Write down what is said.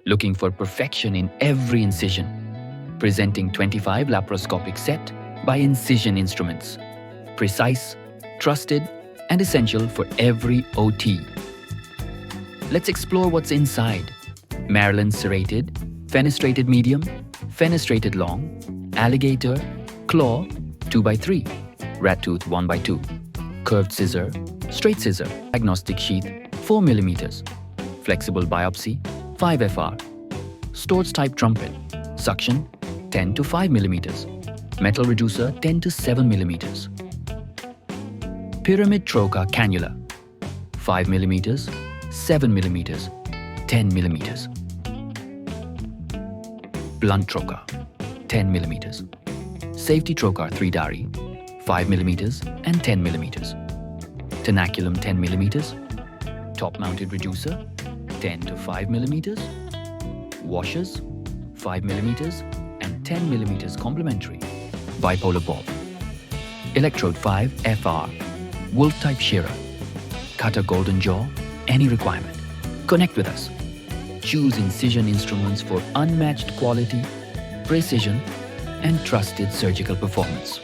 looking for perfection in every incision. Presenting 25 laparoscopic set by Incision instruments. Precise, trusted, and essential for every OT. Let's explore what's inside. Maryland Serrated, Fenestrated Medium, Fenestrated Long, Alligator, Claw 2x3, Rat Tooth 1x2, Curved Scissor, Straight Scissor, Diagnostic Sheath 4 mm, Flexible Biopsy 5 FR, Storz-Type Trumpet, Suction 10 to 5 mm, Metal Reducer 10 to 7 mm, Pyramid Trocar Cannula 5 mm, 7 mm, 10 mm, Blunt Trocar 10 mm, Safety Trocar 3 Dhari 5 mm and 10 mm, Tenaculum 10 mm, Top Mounted Reducer 10 to 5 mm, Washers 5 mm and 10 mm complementary, Bipolar Bob, Electrode 5 FR, Wolf-type shearer, Cutter Golden Jaw, any requirement. Connect with us. Choose Incision instruments for unmatched quality, precision, and trusted surgical performance.